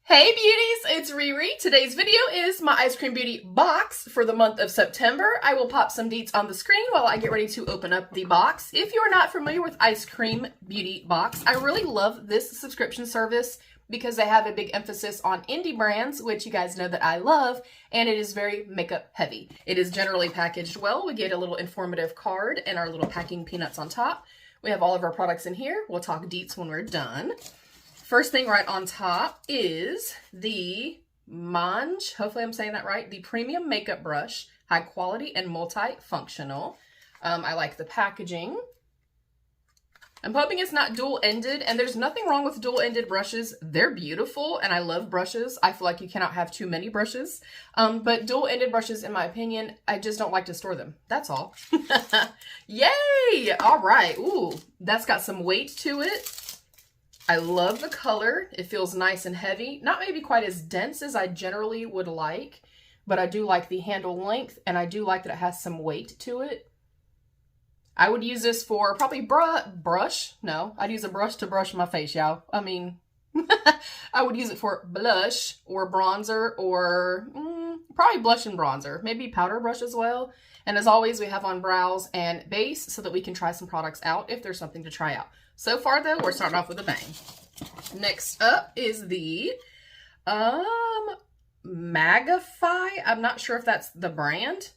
Hey beauties, it's Riri. Today's video is my Ice Cream Beauty box for the month of September. I will pop some deets on the screen while I get ready to open up the box. If you're not familiar with Ice Cream Beauty box, I really love this subscription service because they have a big emphasis on indie brands, which you guys know that I love, and it is very makeup heavy. It is generally packaged well. We get a little informative card and our little packing peanuts on top. We have all of our products in here. We'll talk deets when we're done. First thing right on top is the Mange, hopefully I'm saying that right, the premium makeup brush, high quality and multifunctional. I like the packaging. I'm hoping it's not dual-ended, and there's nothing wrong with dual-ended brushes. They're beautiful, and I love brushes. I feel like you cannot have too many brushes. But dual-ended brushes, in my opinion, I just don't like to store them. That's all. Yay! All right. Ooh, that's got some weight to it. I love the color. It feels nice and heavy. Not maybe quite as dense as I generally would like, but I do like the handle length, and I do like that it has some weight to it. I would use this for probably brush. No, I'd use a brush to brush my face, y'all. I mean, I would use it for blush or bronzer or probably blush and bronzer. Maybe powder brush as well. And as always, we have on brows and base so that we can try some products out if there's something to try out. So far, though, we're starting off with a bang. Next up is the Magify. I'm not sure if that's the brand.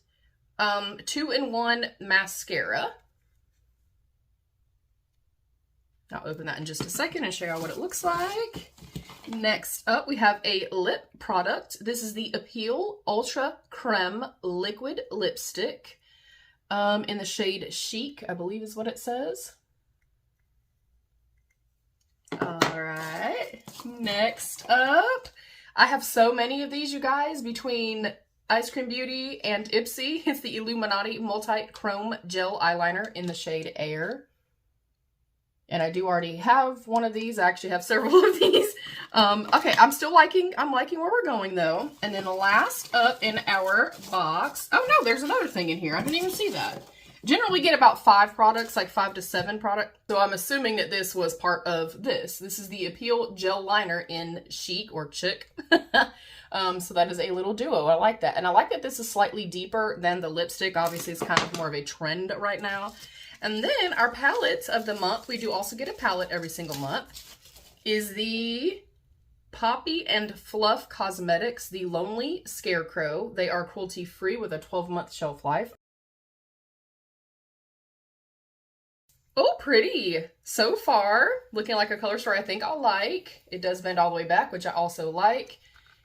2-in-1 mascara. I'll open that in just a second and show you what it looks like. Next up, we have a lip product. This is the Appeal Ultra Creme Liquid Lipstick in the shade Chic, I believe is what it says. All right, next up, I have so many of these, you guys, between Ice Cream Beauty and IPSY. It's the Illuminati Multi-Chrome Gel Eyeliner in the shade Air. And I do already have one of these. I actually have several of these. Okay, I'm liking where we're going though. And then last up in our box, oh no, there's another thing in here. I didn't even see that. Generally get about 5 products, like 5 to 7 products. So I'm assuming that this was part of this. This is the Appeal Gel Liner in Chic or Chic. So that is a little duo. I like that. And I like that this is slightly deeper than the lipstick. Obviously, it's kind of more of a trend right now. And then our palettes of the month, we do also get a palette every single month, is the Poppy and Fluff Cosmetics, the Lonely Scarecrow. They are cruelty-free with a 12-month shelf life. Oh, pretty. So far, looking like a color story I think I'll like. It does bend all the way back, which I also like.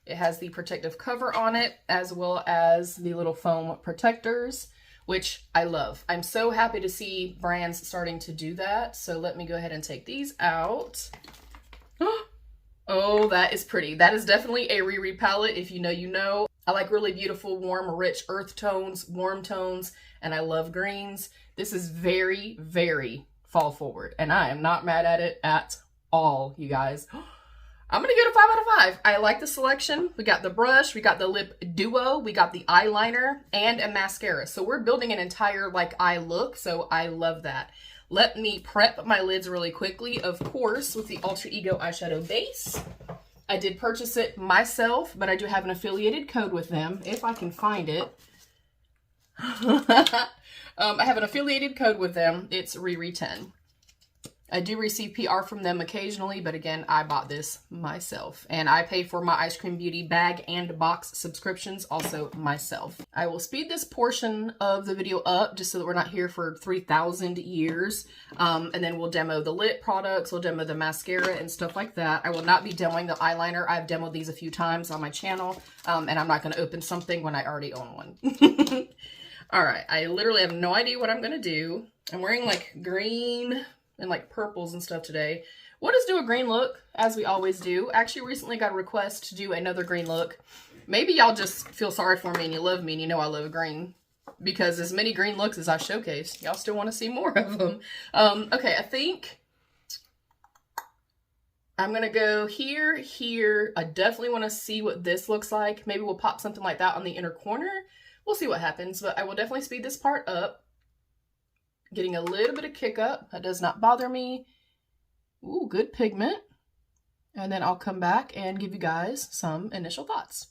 It has the protective cover on it, as well as the little foam protectors, which I love. I'm so happy to see brands starting to do that. So let me go ahead and take these out. Oh, that is pretty. That is definitely a Riri palette. If you know, you know. I like really beautiful, warm, rich earth tones, warm tones, and I love greens. This is very, very fall forward, and I am not mad at it at all, you guys. I'm gonna give it a 5 out of 5. I like the selection. We got the brush, we got the lip duo, we got the eyeliner, and a mascara. So we're building an entire like eye look, so I love that. Let me prep my lids really quickly, of course, with the Alter Ego eyeshadow base. I did purchase it myself, but I do have an affiliated code with them, if I can find it. I have an affiliated code with them. It's Riri10. I do receive PR from them occasionally, but again, I bought this myself. And I pay for my Ice Cream Beauty bag and box subscriptions also myself. I will speed this portion of the video up just so that we're not here for 3,000 years. And then we'll demo the lip products, we'll demo the mascara and stuff like that. I will not be demoing the eyeliner. I've demoed these a few times on my channel, and I'm not going to open something when I already own one. All right, I literally have no idea what I'm going to do. I'm wearing like green and like purples and stuff today. We'll just do a green look, as we always do. Actually, recently got a request to do another green look. Maybe y'all just feel sorry for me and you love me and you know I love green. Because as many green looks as I showcase, y'all still want to see more of them. Okay, I think I'm going to go here, here. I definitely want to see what this looks like. Maybe we'll pop something like that on the inner corner. We'll see what happens, but I will definitely speed this part up. Getting a little bit of kick up. That does not bother me. Ooh, good pigment. and then I'll come back and give you guys some initial thoughts.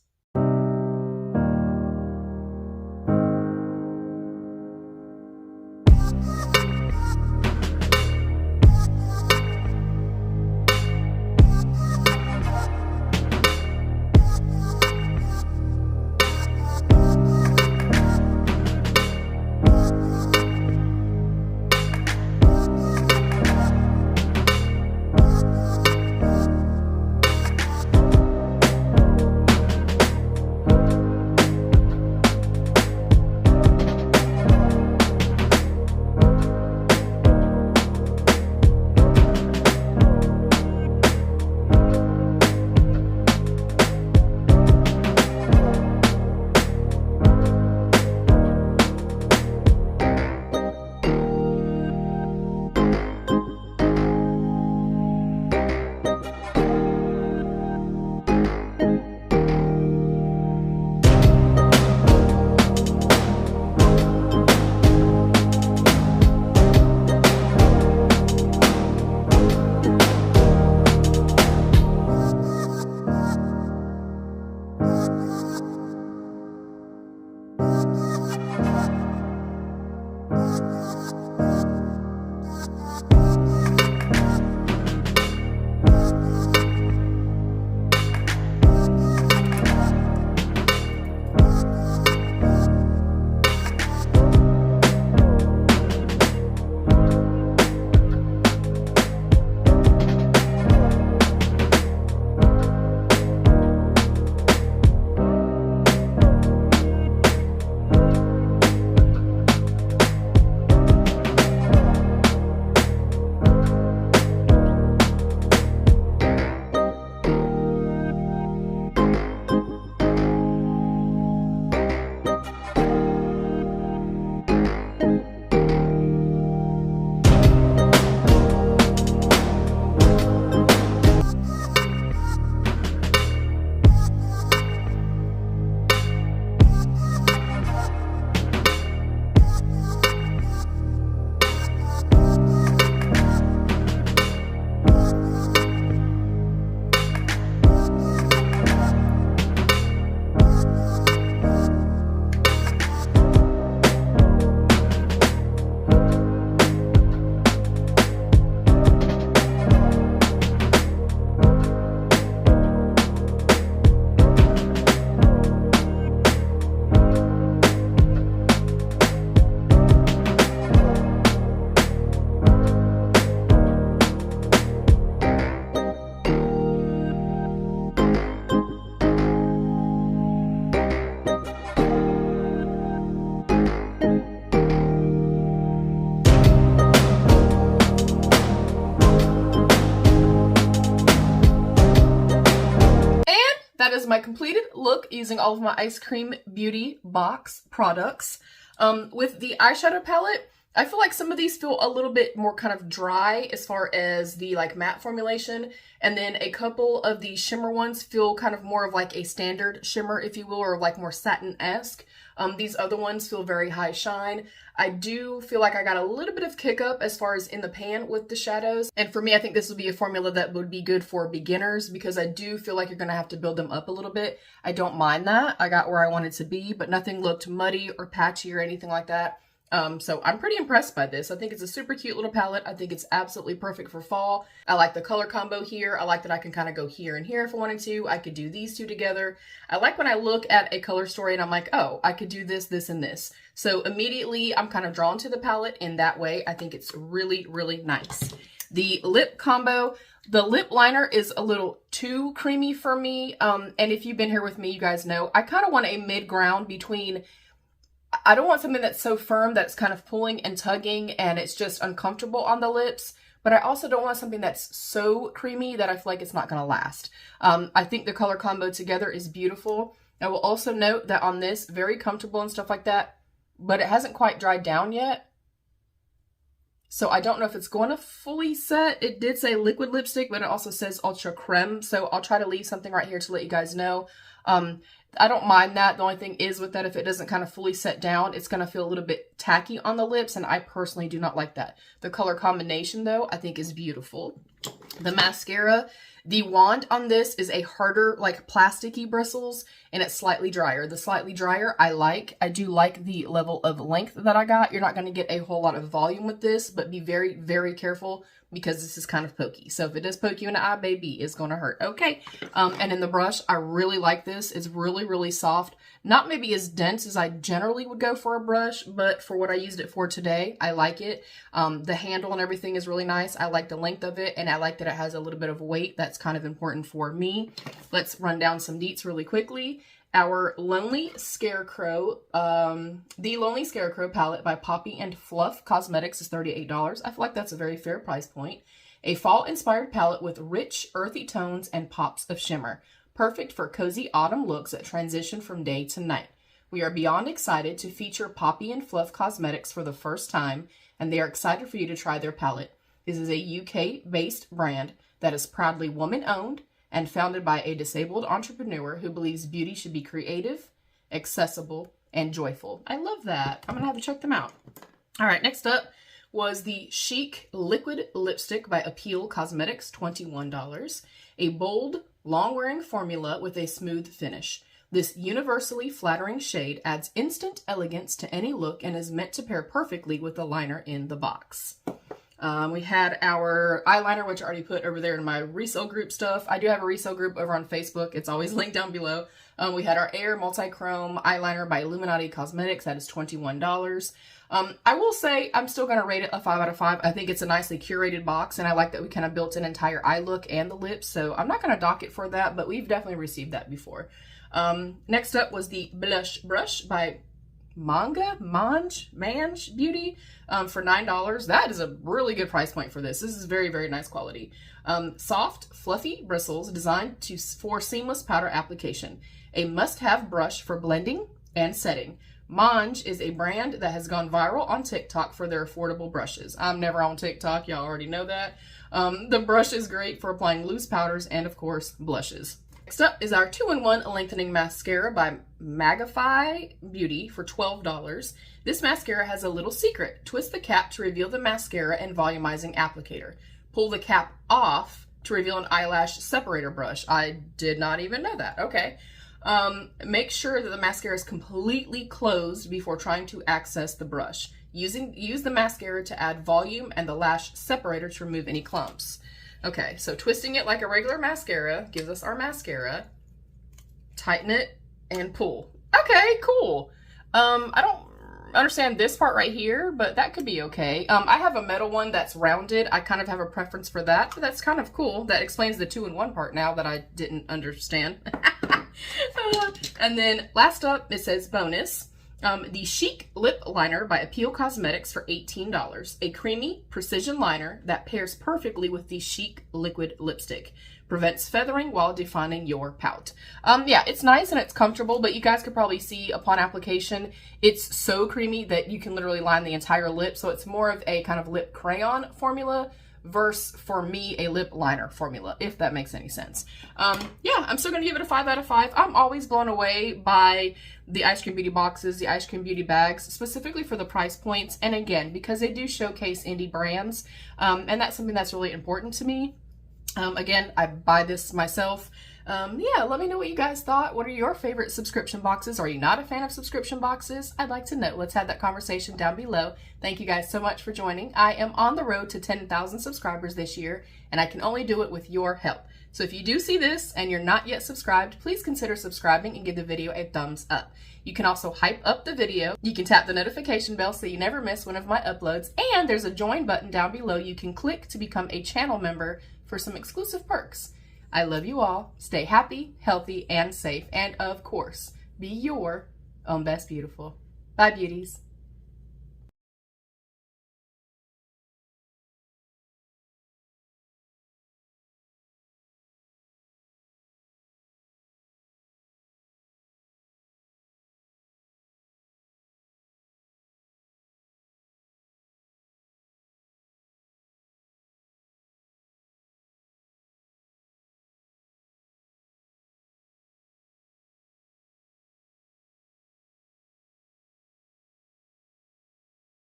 That is my completed look using all of my Eyescream Beauty box products. With the eyeshadow palette, I feel like some of these feel a little bit more kind of dry as far as the like matte formulation, and then a couple of the shimmer ones feel kind of more of like a standard shimmer, if you will, or like more satin-esque. These other ones feel very high shine. I do feel like I got a little bit of kick up as far as in the pan with the shadows. And for me, I think this would be a formula that would be good for beginners because I do feel like you're going to have to build them up a little bit. I don't mind that. I got where I wanted to be, but nothing looked muddy or patchy or anything like that. So I'm pretty impressed by this. I think it's a super cute little palette. I think it's absolutely perfect for fall. I like the color combo here. I like that I can kind of go here and here if I wanted to. I could do these two together. I like when I look at a color story and I'm like, oh, I could do this, this, and this. So immediately I'm kind of drawn to the palette in that way. I think it's really, really nice. The lip combo, the lip liner is a little too creamy for me. And if you've been here with me, you guys know I kind of want a mid-ground between, I don't want something that's so firm that's kind of pulling and tugging and it's just uncomfortable on the lips, but I also don't want something that's so creamy that I feel like it's not going to last. I think the color combo together is beautiful. I will also note that on this, very comfortable and stuff like that, but it hasn't quite dried down yet. So I don't know if it's going to fully set. It did say liquid lipstick, but it also says ultra creme. So I'll try to leave something right here to let you guys know. I don't mind that. The only thing is with that, if it doesn't kind of fully set down, it's going to feel a little bit tacky on the lips, and I personally do not like that. The color combination, though, I think is beautiful. The mascara, the wand on this is a harder, like plasticky bristles, and it's slightly drier. The slightly drier I like. I do like the level of length that I got. You're not going to get a whole lot of volume with this, but be very, very careful because this is kind of pokey. So if it does poke you in the eye, baby, it's going to hurt. Okay. And in the brush, I really like this. It's really, really soft. Not maybe as dense as I generally would go for a brush, but for what I used it for today, I like it. The handle and everything is really nice. I like the length of it, and I like that it has a little bit of weight. That's kind of important for me. Let's run down some deets really quickly. Our Lonely Scarecrow, the Lonely Scarecrow palette by Poppy and Fluff Cosmetics is $38. I feel like that's a very fair price point. A fall-inspired palette with rich, earthy tones and pops of shimmer. Perfect for cozy autumn looks that transition from day to night. We are beyond excited to feature Poppy and Fluff Cosmetics for the first time, and they are excited for you to try their palette. This is a UK-based brand that is proudly woman-owned and founded by a disabled entrepreneur who believes beauty should be creative, accessible, and joyful. I love that. I'm going to have to check them out. All right, next up was the Chic Liquid Lipstick by Appeal Cosmetics, $21. A bold, long-wearing formula with a smooth finish. This universally flattering shade adds instant elegance to any look and is meant to pair perfectly with the liner in the box. We had our eyeliner, which I already put over there in my resale group stuff. I do have a resale group over on Facebook. It's always linked down below. We had our Air Multi-Chrome Eyeliner by Illuminati Cosmetics. That is $21. I will say I'm still going to rate it a 5 out of 5. I think it's a nicely curated box, and I like that we kind of built an entire eye look and the lips, so I'm not going to dock it for that, but we've definitely received that before. Next up was the Blush Brush by Mange Beauty for $9. That is a really good price point for this. This is very, very nice quality. Soft, fluffy bristles designed for seamless powder application. A must-have brush for blending and setting. Mange is a brand that has gone viral on TikTok for their affordable brushes. I'm never on TikTok, y'all already know that. The brush is great for applying loose powders and, of course, blushes. Next up is our 2-in-1 Lengthening Mascara by Magify Beauty for $12. This mascara has a little secret. Twist the cap to reveal the mascara and volumizing applicator. Pull the cap off to reveal an eyelash separator brush. I did not even know that. Okay. Make sure that the mascara is completely closed before trying to access the brush. Use the mascara to add volume and the lash separator to remove any clumps. Okay, so twisting it like a regular mascara gives us our mascara. Tighten it and pull. Okay, cool. I don't understand this part right here, but that could be okay. I have a metal one that's rounded. I kind of have a preference for that, but that's kind of cool. That explains the 2-in-1 part now that I didn't understand. And then last up, it says bonus. The Chic Lip Liner by Appeal Cosmetics for $18. A creamy precision liner that pairs perfectly with the Chic Liquid Lipstick. Prevents feathering while defining your pout. Yeah, it's nice and it's comfortable, but you guys could probably see upon application, it's so creamy that you can literally line the entire lip. So it's more of a kind of lip crayon formula versus, for me, a lip liner formula, if that makes any sense. Yeah, I'm still going to give it a 5 out of 5. I'm always blown away by the Ice Cream Beauty boxes, the Ice Cream Beauty bags, specifically for the price points. And again, because they do showcase indie brands, and that's something that's really important to me. Again, I buy this myself. Yeah, let me know what you guys thought. What are your favorite subscription boxes? Are you not a fan of subscription boxes? I'd like to know. Let's have that conversation down below. Thank you guys so much for joining. I am on the road to 10,000 subscribers this year, and I can only do it with your help. So if you do see this and you're not yet subscribed, please consider subscribing and give the video a thumbs up. You can also hype up the video. You can tap the notification bell so you never miss one of my uploads. And there's a join button down below you can click to become a channel member for some exclusive perks. I love you all. Stay happy, healthy, and safe. And of course, be your own best beautiful. Bye, beauties.